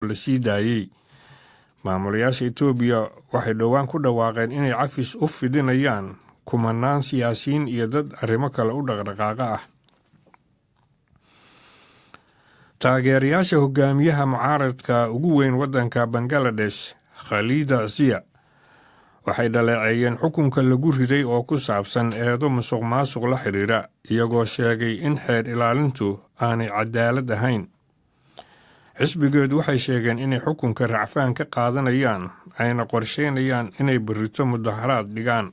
la sii daayey. Maamulayaasha Itoobiya waxay dhowaan ku dhawaaqeen inay cafis u fidinayaan kumanaan siyaasiyiin iyo dad arrimo kale u dhaqdhaqaaqa ah. Taageerayaasha hogaamiyaha mucaaradka ugu weyn waddanka Bangladesh, Khalida Zia, waxay dhaleeceeyeen xukunka lagu riday oo ku saabsan eedo musuqmaasuq la xiriira, iyagoo sheegay in xeer ilaalintu aanay cadaalad ahayn. Xisbigeedu waxay sheegeen inay xukunka racfaan ka qaadanayaan, ayna qorsheynayaan inay berrito mudaharaad dhigaan.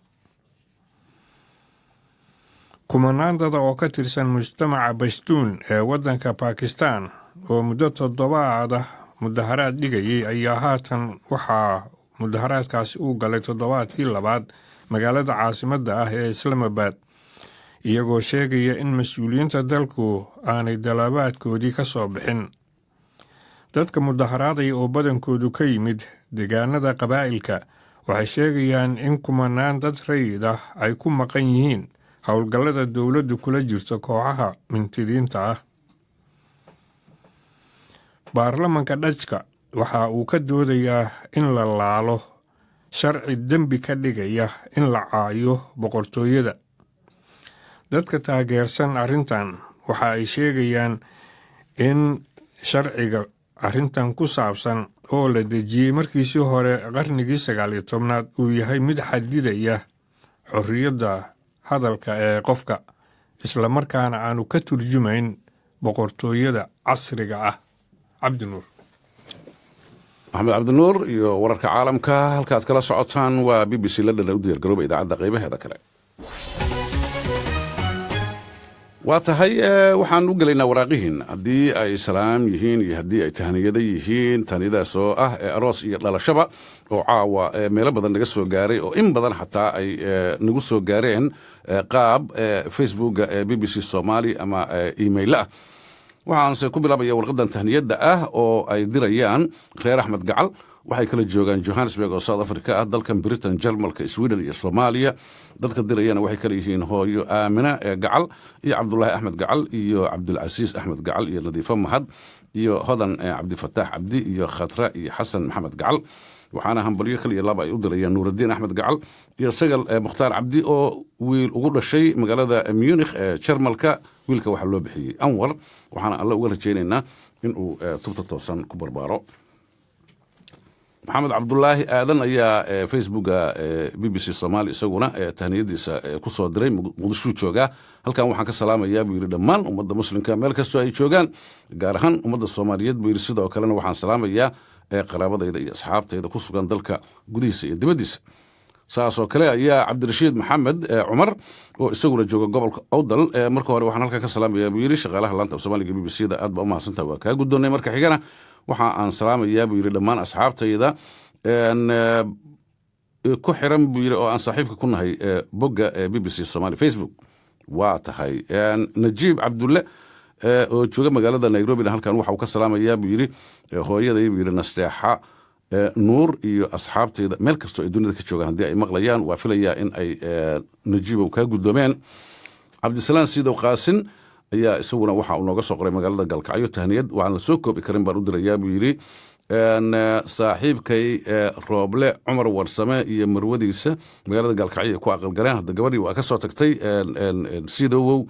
Kumanaan dad oo ka tirsan mujtamaca Pashtuun ee waddanka Pakistan oo muddo 7 mudaharaad dhigayay ayaa haatan waxaa mudaharaadkaasi uu galay 7kii labaad magaalada caasimadda ah ee Islamabad, iyagoo sheegaya in mas-uuliyiinta dalku aanay dalabaadkoodii ka soo bixin. Dadka mudaharaadaya oo badankoodu ka yimid deegaanada qabaa'ilka waxay sheegayaan in kumanaan dad rayid ah ay ku maqan yihiin howlgallada dowladdu kula jirto kooxaha mintidiinta ah. Baarlamanka Dhajka waxa uu ka doodayaa in la laalo sharci dembi ka dhigaya in la caayo boqortooyada. Dadka taageersan arrintan waxa ay sheegayaan in sharciga arrintan ku saabsan oo la dejiyey markiisii hore qarnigii 19aad uu yahay mid xadidaya xorriyadda hadalka ee qofka, isla markaana aanu ka turjumayn boqortooyada casriga ah. Cabdinuur maxamed cabdinuur iyo wararka caalamka halkaad kala socotaan waa BBC London u diyaargarooba idaacadda qaybaheeda kale. waa tahay waxaan u gelaynaa waraaqihiin haddii ay salaam yihiin iyo haddii ay tahniyada yihiin. tahniyadaas oo ah aroos iyo dhalashaba oo caawa meelo badan naga soo gaaray oo in badan xataa ay nagu soo gaareen qaab facebooka BBC Somali ama email ah. waxaanse ku bilaabaya warqadan tahniyada ah oo ay dirayaan reer Axmed Gacal. waxay kala joogaan Johannesburg oo South Africa ah, dalkan Britain, Jarmalka, Sweden iyo Soomaaliya. dadka dirayana waxay kala yihiin hooyo Aamina Gacal iyo Cabdullaahi Axmed Gacal iyo Cabdulcasiis Axmed Gacal iyo Nadiifo Mahad iyo Hodan Cabdifataax Cabdi iyo Khatra iyo Xasan Maxamed Gacal. waxaana hambalyo kale iyo laba ay u dirayaan Nuuruddin Axmed Gacal iyo Sagal Mukhtaar Cabdi oo wiil ugu dhashay magaalada Munich ee Jarmalka. wiilka waxaa loo bixiyey Anwar, waxaana alla uga rajaynaynaa inuu tubta toosan ku barbaaro. maxamed cabdulaahi aadan ayaa facebooka BBC Somali isaguna tahniyadiisa ku soo diray. muqdisho jooga. halkan waxaan ka salaamayaa buu yidhi dhammaan ummadda muslimka meel kastoo ay joogaan, gaar ahaan ummadda Soomaaliyeed buu yidhi. sidoo kalena waxaan salaamayaa qaraabadayda iyo asxaabtayda ku sugan dalka gudihiisa iyo dibaddiisa. saasoo kale ayaa Cabdirashiid Maxamed Cumar oo isaguna jooga gobolka Awdal. marka hore waxaan halkan ka salaamayaa buu yidhi shaqaalaha laanta Soomaaliga BBC-da aad baa u mahadsantahay, waa kaa guddoonnay. marka xigana waxa aan salaamayaa buu yidhi dhammaan asxaabtayda ku xiran buu yidhi oo aan saaxiibka ku nahay bogga BBC Somali Facebook. waa tahay Najiib Cabdulle oo jooga magaalada Nairobi halkan waxa uu ka salaamayaa buu yidhi hooyaday buu yidhi Nasteexa Nuur iyo asxaabtayda meel kastoo ay dunida ka joogaan haddii ay maqlayaan. waa filayaa in ay Najiibow kaa guddoomeen. Cabdisalaan Siidow Qaasin ayaa isaguna waxa uu nooga soo qoray magaalada Galkacyo tahniyad waxaan la soo koobi karin baan u dirayaa buu yidhi saaxiibkay Rooble Cumar Warsame iyo marwadiisa magaalada Galkacyo ay ku aqalgaleen. hadda gabadhii waa ka soo tagtay Siidowow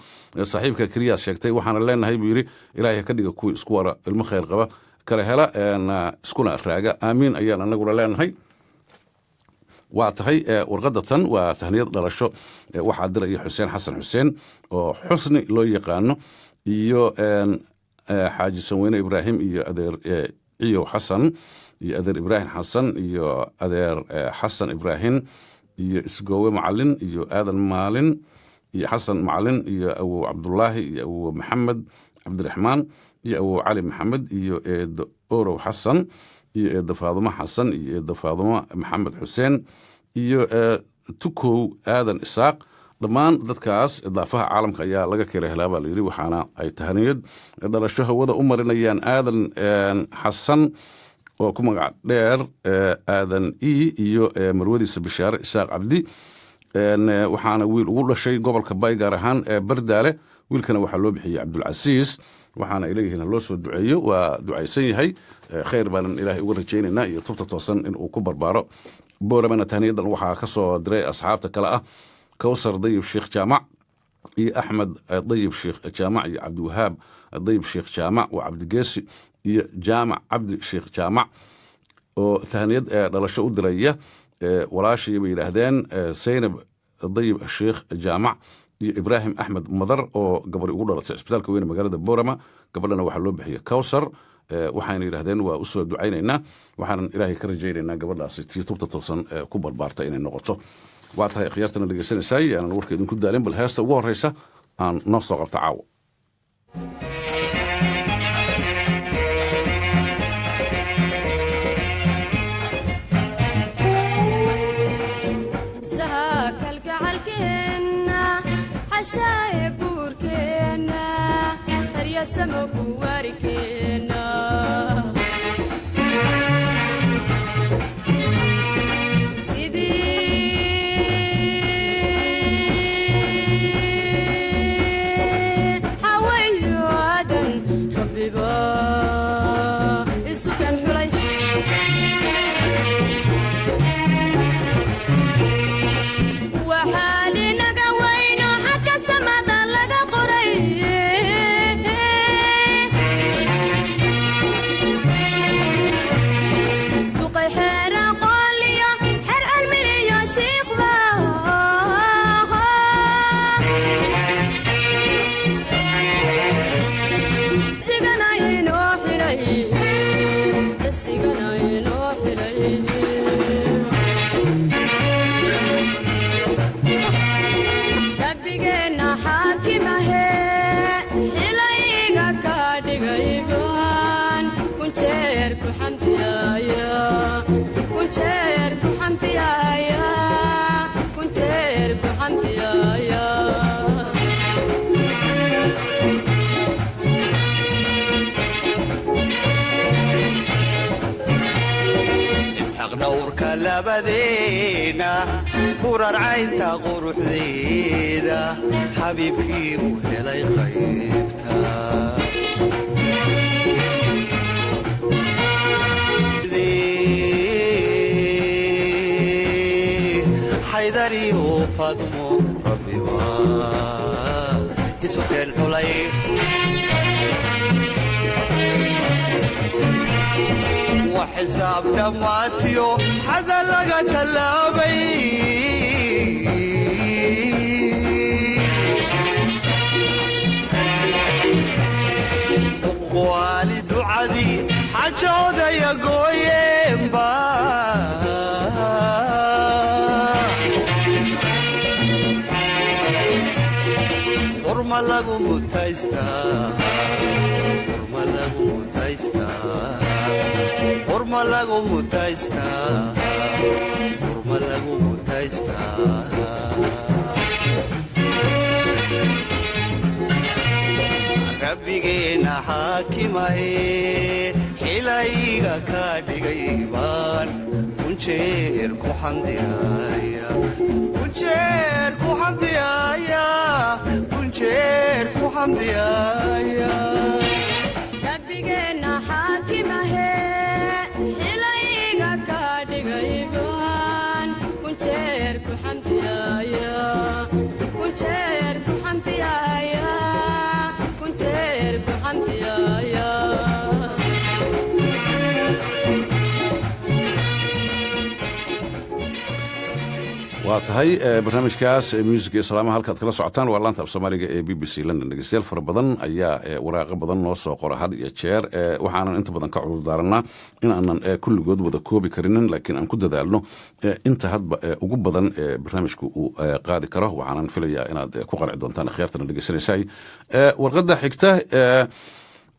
saaxiibka keliya sheegtay. waxaana leenahay buu yidhi ilaahay ka dhiga kuwii isku wara ilmo khayr qaba kala hela iskuna raaga, aamiin ayaan anaguna leenahay. waa tahay warqadda tan waa tahniyad dhalasho. waxaa diraya Xuseen Xasan Xuseen oo Xusni loo yaqaano iyo xaaji Sanweyne Ibraahim iyo adeer Ciyow Xasan iyo adeer Ibraahim Xasan iyo adeer Xasan Ibraahim iyo Isgoowe Macalin iyo Aadan Maalin iyo Xasan Macalin iyo Awow Cabdullaahi iyo Awow Maxamed Cabdiraxmaan iyo Awow Cali Maxamed iyo Eedo Orow Xasan iyo Eedo Faadumo Xasan iyo Eedo Faadumo Maxamed Xuseen iyo Tukow Aadan Isaaq. dhammaan dadkaas idaafaha caalamka ayaa laga kala helaa baa layidhi. waxaana ay tahniyad dhalasho hawada u marinayaan Aadan Xasan oo ku magac dheer Aadan iyo marwadiisa Bishaare Isaaq Cabdi. waxaana wiil ugu dhashay gobolka Bay gaar ahaan Bardaale. wiilkana waxaa loo bixiyey Cabdulcasiis waxaana ilayhiina loo soo duceeyo waa ducaysan yahay khayr baanan ilaahay uga rajaynaynaa iyo tubta toosan inuu ku barbaaro booramana tahniyadan waxaa ka soo diray asxaabta kale ah kawsar dayib sheekh jaamac iyo axmed dayib sheekh jaamac iyo cabdiwahaab dayib sheekh jaamac waa cabdigeesi iyo jaamac cabdi sheekh jaamac oo tahniyad dhalasho u diraya walaashii bay yidhaahdeen saynab dayib sheekh jaamac iyo ibraahim axmed madar oo gabadhi ugu dhalatay cisbitaalka weyne magaalada boorama gabadhana waxaa loo bixiyey kawsar waxayna yidhahdeen waa usoo ducaynaynaa waxaanan ilaahay ka rajaynaynaa gabadhaasi tii tubta toosan ku barbaarta inay noqoto waa tahay khiyaartana dhegeysanaysaay aanan warka idinku daalin bal heesta ugu horreysa aan noo soo qabta caawo عشاء بوركينا هريا سمك واركينا سيدي حويو عدن ربي با السكان حلي وحالنا نورك لبدينا فرار عينتا قروح ذيدا حبيبكي وهلاي خيبتا حيدري وفاطمو ربي يسوك الحلي وحساب دماتيو حدا لقى تلابي والد عدي حجودا يا قويم با حرمة لغو متايستا حرمة لغو متايستا حرمة لغو متايستا حرمة لغو متايستا ربينا حاكمه حلايغا كادغيبان كنشير كحمديايا كنشير كحمديايا كنشير كحمديايا ربينا حاكمه حلايغا كادغيبان كنشير كحمديايا كنشير كحمديايا waa tahay barnaamijkaas musiga islaamaha halkaad kala socotaan waa laanta af soomaaliga ee BBC London dhegeystayaal fara badan ayaa waraaqo badan noo soo qora had iyo jeer waxaanan inta badan ka cudur daaranaa in aanan kulligood wada koobi karinin laakiin aan ku dadaalno inta hadba ugu badan barnaamijku uu qaadi karo waxaanan filayaa inaad ku qanci doontaan khiyaartana dhegeysanaysay warqadda xigta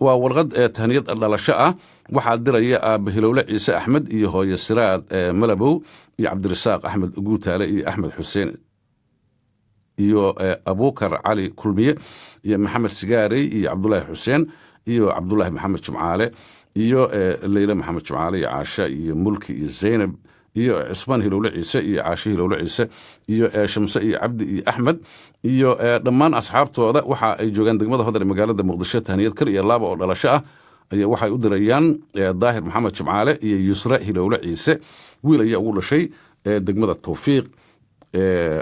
waa warqad tahniyad dhalasho ah waxaa diraya aabe hilowle ciise axmed iyo hooye siraad malabow iyo cabdirasaaq axmed guutaale iyo axmed xuseen iyo abuukar cali kulmiye iyo maxamed sigaarey iyo cabdulaahi xuseen iyo cabdulaahi maxamed jimcaale iyo leyla maxamed jimcaale iyo caasha iyo mulki iyo zaynab iyo cismaan hilowle ciise iyo caashe hilowle ciise iyo shamse iyo cabdi iyo axmed iyo dhammaan asxaabtooda waxa ay joogaan degmada hodar ee magaalada muqdisho tahniyad kal iyo laaba oo dhalasho ah ayaa waxay u dirayaan daahir maxamed jimcaale iyo yusra hilowle ciise wiil ayaa ugu dhashay degmada tawfiiq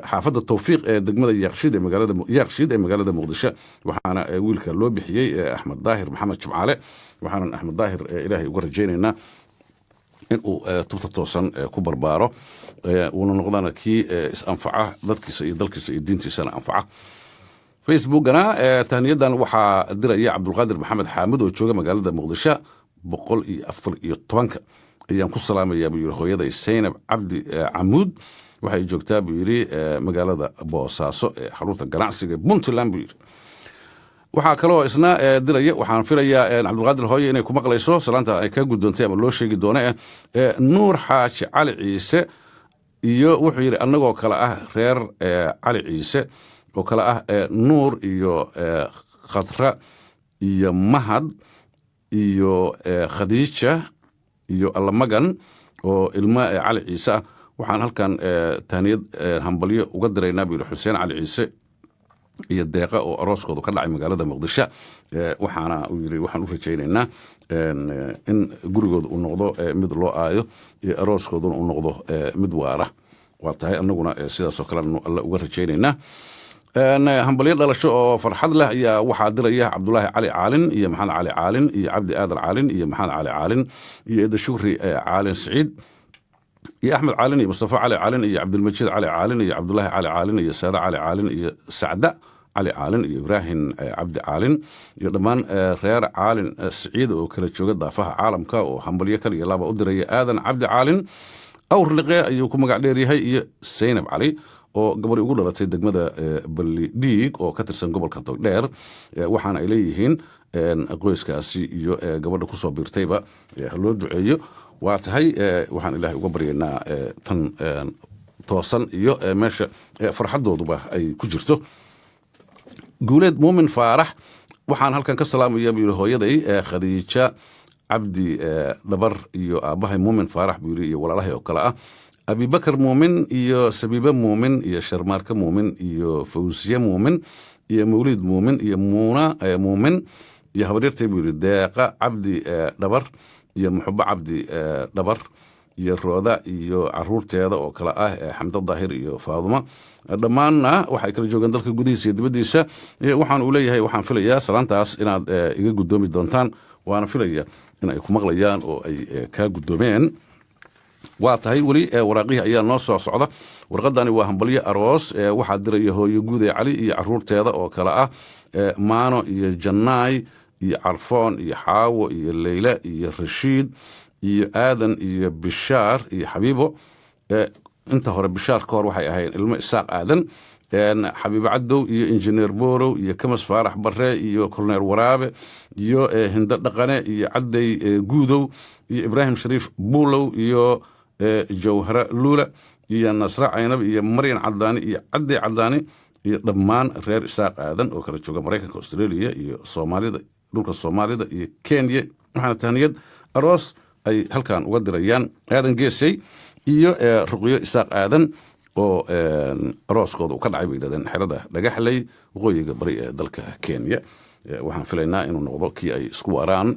xaafadda tawfiiq ee degmada yaaqshiid ee magaalada muqdisho waxaana wiilka loo bixiyey axmed daahir maxamed jimcaale waxaanan axmed daahir ilaahay uga rajaynaynaa inuu tubta toosan ku barbaaro uuna noqdana kii is-anfaca dadkiisa iyo dalkiisa iyo diintiisana anfaca facebookana tahniyadan waxaa diraya cabdulqaadir maxamed xaamud oo jooga magaalada muqdisho 114 ayaan ku salaamayaa buu yidhi hooyaday saynab cabdi camuud waxay joogtaa buu yidhi magaalada boosaaso ee xarunta ganacsiga puntland buu yidhi waxaa kaloo isna diraya waxaan filayaa cabdulqaadir hooye inay ku maqlayso salaanta ay ka gudoontay ama loo sheegi doona nuur xaaji cali ciise iyo wuxuu yidhi annagoo kale ah reer cali ciise oo kale ah nuur iyo khadra iyo mahad iyo khadiija iyo allamagan oo ilma cali ciise ah waxaan halkan tahniyad hambalyo uga diraynaa buu yidhi xuseen cali ciise iyo deeqa oo arooskoodu ka dhacay magaalada muqdisho waxaana uu yidhi waxaan u rajaynaynaa in gurigooda uu noqdo mid loo aayo iyo arooskooduna uu noqdo mid waara waa tahay annaguna sidaasoo kale alla uga rajaynaynaa hambalyo dhalasho oo farxad leh ayaa waxaa diraya cabdulaahi cali caalin iyo maxamed cali caalin iyo cabdi aadan caalin iyo maxamed cali caalin iyo eda shukri caalin siciid iyo axmed caalin iyo mustafa cali caalin iyo cabdilmajiid cali caalin iyo cabdulaahi cali caalin iyo saada cali caalin iyo sacda cali caalin iyo ibraahim cabdi caalin iyo dhammaan reer caalin siciid oo kala jooga daafaha caalamka oo hambalyo kale iyo laba u diraya aadan cabdi caalin awrliqe ayuu ku magac dheeryahay iyo saynab cali oo gabadhi ugu dhalatay degmada ballidhiig oo ka tirsan gobolka togdheer waxaana ay leeyihiin qoyskaasi iyo gabadha kusoo biirtayba haloo duceeyo waa tahay waxaan ilaahay uga baryaynaa tan toosan iyo meesha farxadooduba ay ku jirto guuleed muumin faarax waxaan halkan ka salaamaya buu yidhi hooyaday khadiija cabdi dhabar iyo aabbahay muumin faarax buu yidhi iyo walaalahay oo kale ah abibakar muumin iyo sabiibe muumin iyo sharmaarka muumin iyo fawsiye muumin iyo mawliid muumin iyo muuna muumin iyo habaryartay buu yidhi deeqa cabdi dhabar iyo muxubo cabdi dhabar iyo rooda iyo caruurteeda oo kale ah xamda daahir iyo faaduma dhammaanna waxay kala joogaan dalka gudihiisa iyo dibaddiisa waxaan uu leeyahay waxaan filayaa salaantaas inaad iga guddoomi doontaan waana filaya in ay ku maqlayaan oo ay kaa guddoomeen waa tahay weli waraaqihii ayaa noo soo socda warqadani waa hambalyo aroos waxaa diraya hooyo guuday cali iyo caruurteeda oo kale ah maano iyo jannaay iyo carfoon iyo xaawo iyo leyle iyo rashiid iyo aadan iyo bishaar iyo xabiibo inta hore bishaar ka hor waxay ahayn ilmo isaaq aadan xabiibo cadow iyo injineer boorow iyo kamas faarax bare iyo korneer waraabe iyo hindo dhaqane iyo cadday guudow iyo ibraahim shariif buulow iyo jawhara luula iyo nasre caynab iyo maryan cadaani iyo cadday cadaani iyo dhammaan reer isaaq aadan oo kala jooga maraykanka australia iyo soomaalida dhulka soomaalida iyo kenya waxaana tahniyad aroos ay halkan uga dirayaan aadan geesay iyo ruqyo isaaq aadan oo arooskooda uu ka dhacay bay yidhahdeen xerada dhagaxley waqooyiga bari ee dalka kenya waxaan filaynaa inuu noqdo kii ay isku waaraan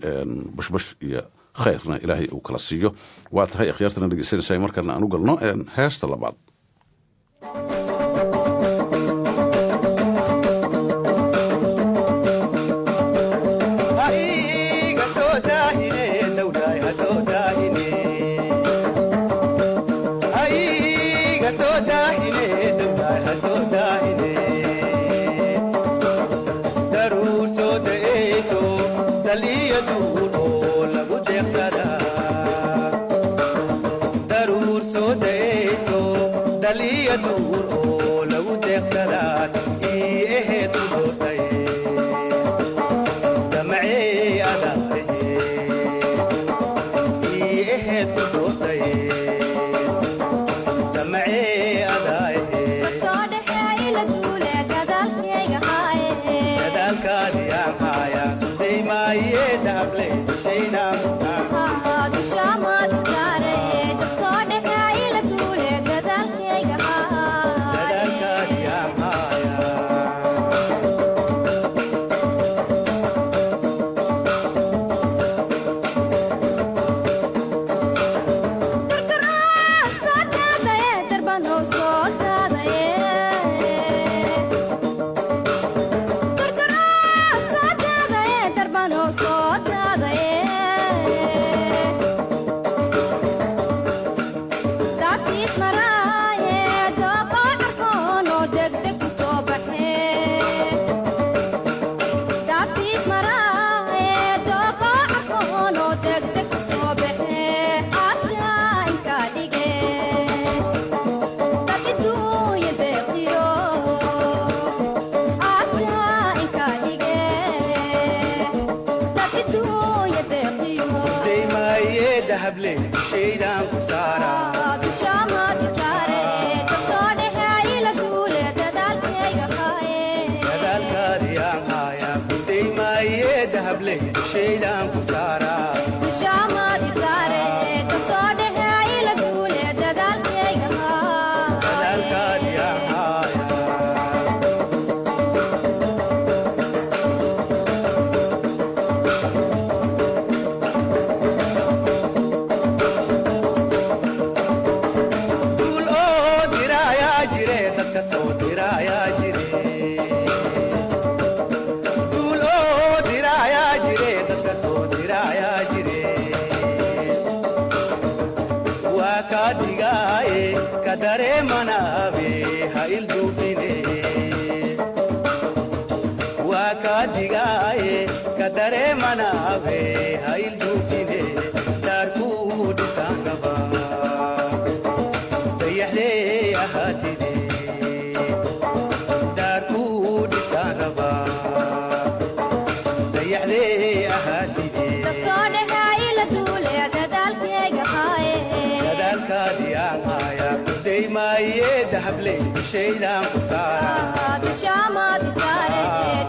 bashbash iyo khayrna ilaahay uu kala siiyo waa tahay akhyaartana dhegeysanaysaa markana aan u galno heesta labaad Shayna, dahabley shaydaan ku saaraa dushaamaadi saare dabsoo dhexe ila duule dadaalkayga haaye dadaalkaadii aan haayaa ku daymaaye dahabley shaydaan ku saaraa dushaamaadi saare dabsoo dhexe ila duule dadaalkayga haaye dadaalkaadii aan haayaa duul oo diraayaa jire dadka soo diraayaa jire duul oo diraayaa jire dadka soo diraayaa jire waa kaa digaaye ka dareemanaabe ha ilduufine waa kaa digaaye ka dareemanaabe ha ilduufine daarkuu dhisaan rabaa dayaxdee ahaatide daarkuu dhisaan rabaa dayaxdee ahaatide dabsoo dhexe ila duule dadaalkayga haaye dadaalkaadii aan haayaa ku daymaaye dahabley shaydaan ku saaraa dushaamaadi saare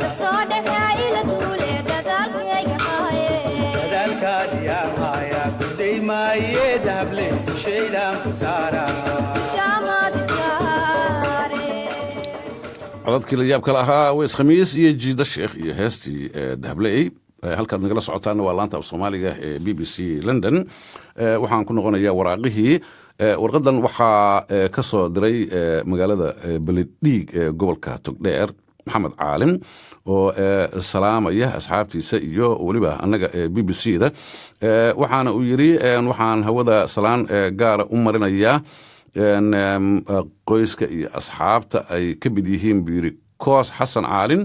dabsoo dhexe ila duule dadaalkayga haaye dadaalkaadii aan haayaa ku daymaaye dahabley shaydaan ku saaraa dushaamaadi saare codadkii la yaabka lahaa weys khamiis iyo jiida sheekh iyo heestii dahabley halkaad nagala socotaana waa laanta af soomaaliga ee b b c london waxaan ku noqonayaa waraaqihii warqadan waxaa ka soo diray magaalada beledhiig ee gobolka togdheer maxamed caalim oo salaamaya asxaabtiisa iyo weliba annaga b b c da waxaana uu yidhi waxaan hawada salaan gaara u marinayaa qoyska iyo asxaabta ay ka mid yihiin buu yidhi koos xasan caalin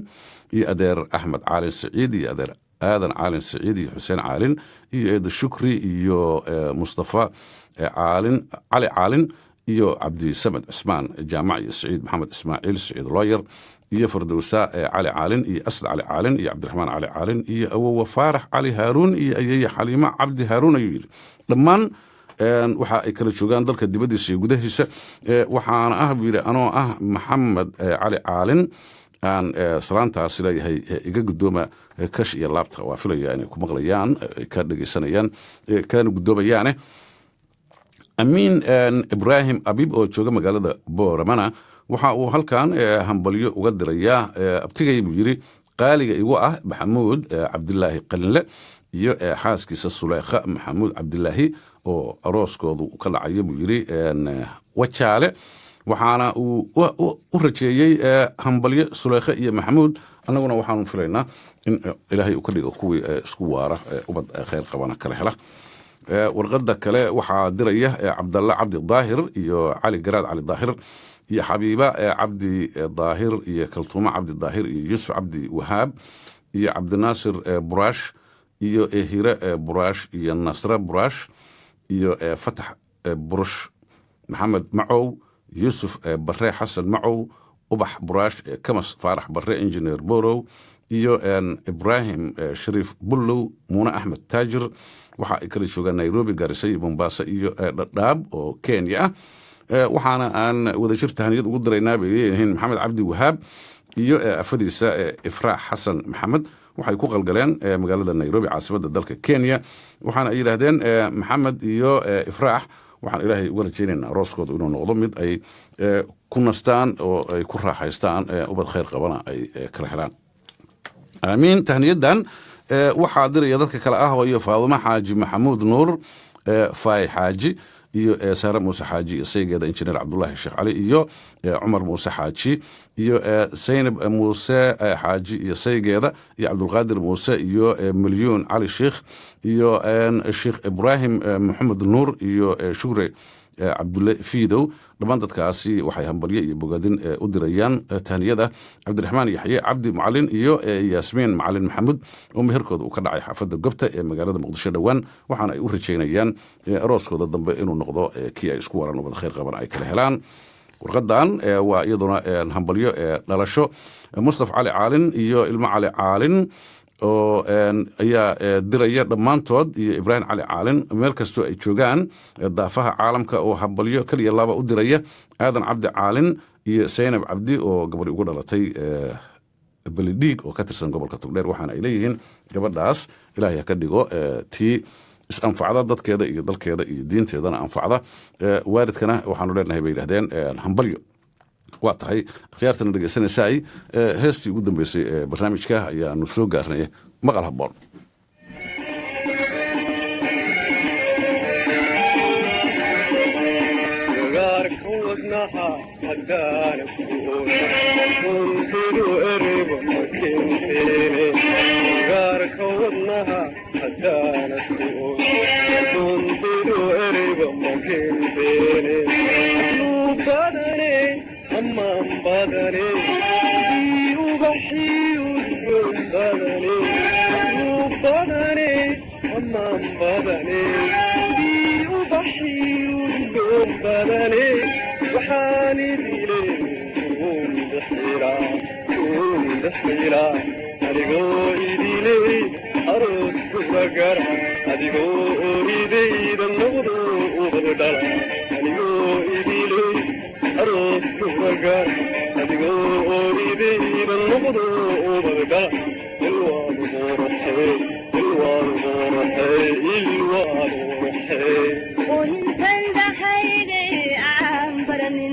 iyo adeer axmed caalin saciid iyo adeer aadan caalin saciid iyo xuseen caalin iyo eeda shukri iyo mustafa cali caalin iyo cabdisamed cismaan jaamac iyo saciid maxamed ismaaciil saciid looyer iyo fardowsa cali caalin iyo asad cali caalin iyo cabdiraxmaan cali caalin iyo awowa faarax cali haaruun iyo ayeeye xaliimo cabdi haaruun ayuu yidhi dhammaan waxa ay kala joogaan dalka dibaddiisa iyo gudahiisa waxaana ah buu yidhi anoo ah maxamed cali caalin aan salaantaasi leeyahay iga guddooma kash iyo laabta waa filaya inay ku maqlayaan ka dhegeysanayaan kana guddoomayaane amiin ibraahim abib oo jooga magaalada booramana waxa uu halkan hambalyo uga dirayaa abtigay buu yidhi qaaliga igu ah maxamuud cabdilaahi qalinle iyo xaaskiisa suleykha maxamuud cabdilaahi oo arooskoodu ka dhacayo buu yidhi wajaale waxaana uu u rajeeyey hambalyo suleykha iyo maxamuud annaguna waxaanu filaynaa in ilaahay uu ka dhigo kuwii isku waara ubad khayr qabana kala hela warqada kale waxaa diraya cabdalla cabdi daahir iyo cali garaad cali daahir iyo xabiiba cabdi daahir iyo kaltuumo cabdi daahir iyo yuusuf cabdi wahaab iyo cabdinaasir buraash iyo hire buraash iyo nasre buraash iyo fatax burush maxamed macow yuusuf bare xasan macow ubax buraash kamas faarax bare engineer borow iyo ibraahim shariif bullow muune axmed taajir waxa ay kala joogaan nairobi gaarisa iyo mombasa iyo dhadhaab oo kenya ah waxaana aan wadajir tahaniyad ugu diraynaa bay leeyihiin maxamed cabdi wahaab iyo afadiisa ifraax xasan maxamed waxay ku qalgaleen magaalada nairobi caasimadda dalka kenya waxaana ay yidhaahdeen maxamed iyo ifraax waxaan ilaahay uga rajaynaynaa arooskooda inuu noqdo mid ay ku nastaan oo ay ku raaxaystaan ubad khayr qabana ay kala helaan aamiin tahniyadan waxaa diraya dadka kale ah iyo faadumo xaaji maxamuud nuur faay xaaji iyo saare muuse xaaji iyo saygeeda injineer cabdulaahi sheekh cali iyo cumar muuse xaaji iyo saynab muuse xaaji iyo saygeeda iyo cabdulqaadir muuse iyo milyuun cali sheikh iyo sheekh ibraahim maxamed nuur iyo shukre cabdulle fiidow dhammaan dadkaasi waxay hambalyo iyo bogaadin u dirayaan tahniyada cabdiraxmaan yaxye cabdi macalin iyo yaasmiin macalin maxamuud oo meherkooda uu ka dhacay xaafadda gobta ee magaalada muqdisho dhowaan waxaana ay u rajaynayaan arooskooda dambe inuu noqdo kii ay isku waran ubad khayr qaban ay kala helaan warqadan waa iyaduna hambalyo dhalasho mustaf cali caalin iyo ilmo cali caalin oo ayaa diraya dhammaantood iyo ibraahim cali caalin meel kastoo ay joogaan daafaha caalamka oo hambalyo keliya laba u diraya aadan cabdi caalin iyo saynab cabdi oo gabadhi ugu dhalatay belidhiig oo ka tirsan gobolka togdheer waxaana ay leeyihiin gabadhaas ilaahay ha ka dhigo tii is-anfacda dadkeeda iyo dalkeeda iyo diinteedana anfacda waalidkana waxaanu leenahay bay yidhahdeen hambalyo waa tahay akhyaartana dhegeysanaysaay heestii ugu dambeysay ee barnaamijka ayaanu soo gaarnay maqal haboon أمان بدني وبحي وجود بدني بدني أمان بدني وبحي وجود بدني وحاني ديلي قوم بحيرة أديقو إيديلي أروس كبقر أديقو إيدي دنغضو وبدل أديقو إيديلي أروس كبقر أديقو إيدي دنغضو وبدل الواد غورحي الواد غورحي وانت دحيلي عمبرني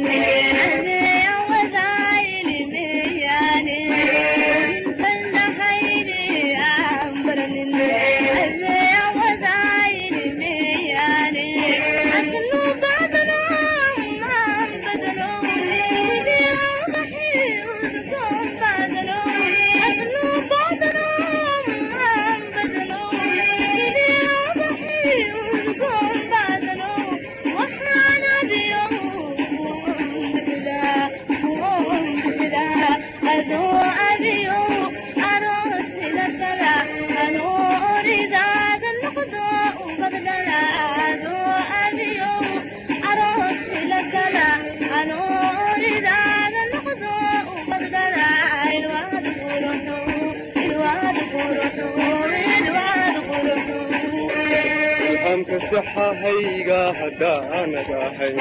كسحة هيجا هدانا داحي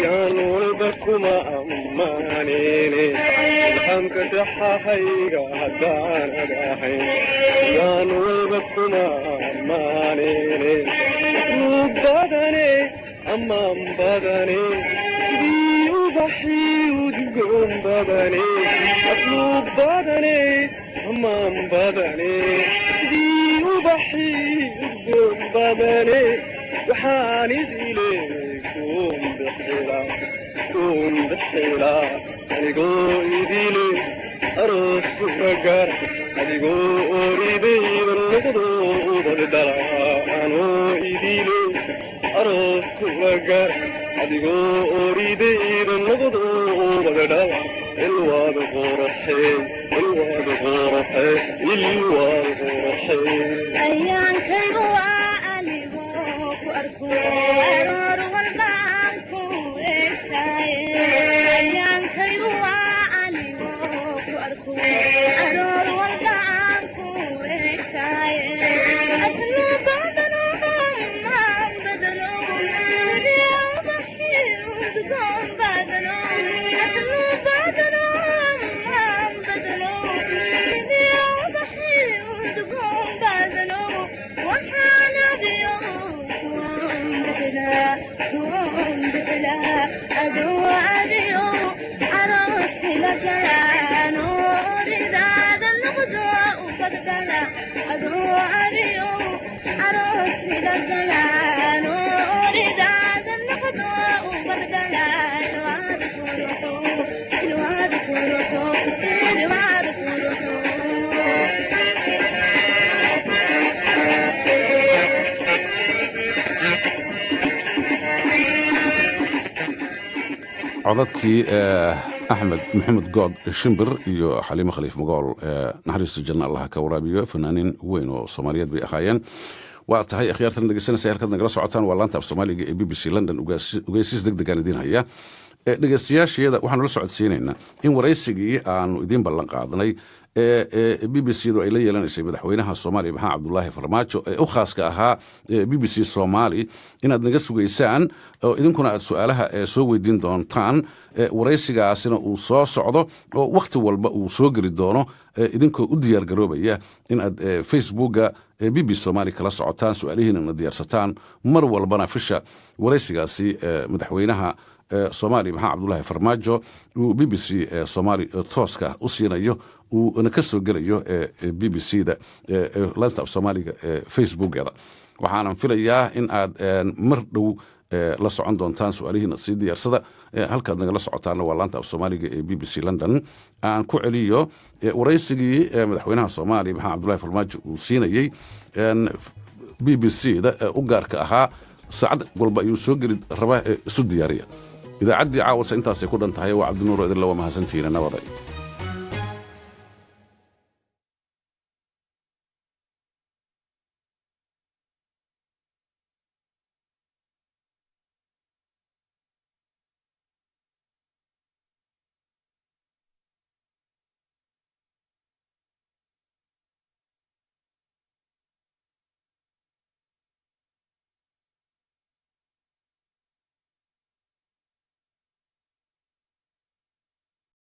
يا نوبكما أمانيني الحم كسحة هيجا هدانا داحي يا نوبكما أمانيني نوب بدني أمام بدني دي وبحي وجون بدني أطلب بدني أمام بدني دي وبحي وجون بدني وحاني إليك كون بحيرة أديقو إيديلي أروس بقر أديقو إيدي بالنقضو وبدلا أنو إيديلي أروس بقر أديقو إيدي بالنقضو وبدلا الواد غورحي الواد غورحي الواد غورحي أيام كيبوا أليبوك أركور والبانكو أيام كيبوا أليبوك أركور والبانكو أتلو بدنو أمان بدنو اليوم بحير وزقون بدنو أتلو بدنو أمان بدنو اليوم بحير وزقون بدنو وحانا بيوم بلا أدو أديو أروسي لكلا نور ذات النقضاء وبدلا أدو أديو أروسي لكلا نور ذات النقضاء وبدلا الواد كورتو الواد كورتو الواد كورتو codadkii axmed maxamed good shimbir iyo xaliimo khaliif magool naxariista janna allaha ka waraabiyo fanaaniin weyn oo soomaaliyeed bay ahaayeen waa tahay akhyaartan dhegeysanaysa halkaad nagala socotaan waa laanta af soomaaliga ee b b c london ogeysiis deg degaan idiin haya dhegeystayaasheeda waxaanu la socodsiinaynaa in waraysigii aanu idiin ballan qaadnay b b c du ay la yeelanaysay madaxweynaha soomaaliya maxamed cabdulaahi farmaajo ee u khaaska ahaa b b c soomaali inaad naga sugaysaan oo idinkuna aad su-aalaha soo weydiin doontaan waraysigaasina uu soo socdo oo wakhti walba uu soo geli doono idinkoo u diyaar garoobaya inaad facebooka b b somali kala socotaan su-aalihiinana diyaarsataan mar walbana fisha waraysigaasi madaxweynaha soomaaliya maxamed cabdulaahi farmaajo uu b b c soomaali tooska u siinayo uuna ka soo gelayo b b c da laanta af soomaaliga facebookeeda waxaanan filayaa in aad mar dhow la socon doontaan su-aalihiina sii diyaarsada halkaad nagala socotaana waa laanta af soomaaliga ee b b c london aan ku celiyo waraysigii madaxweynaha soomaaliya maxamed cabdulaahi farmaajo uu siinayey b b c da u gaarka ahaa saacad walba ayuu soo geli rabaa isu diyaariya idaacaddii caawasa intaasay ku dhan tahay waa cabdinuur idinla waa mahadsantihiina nabaday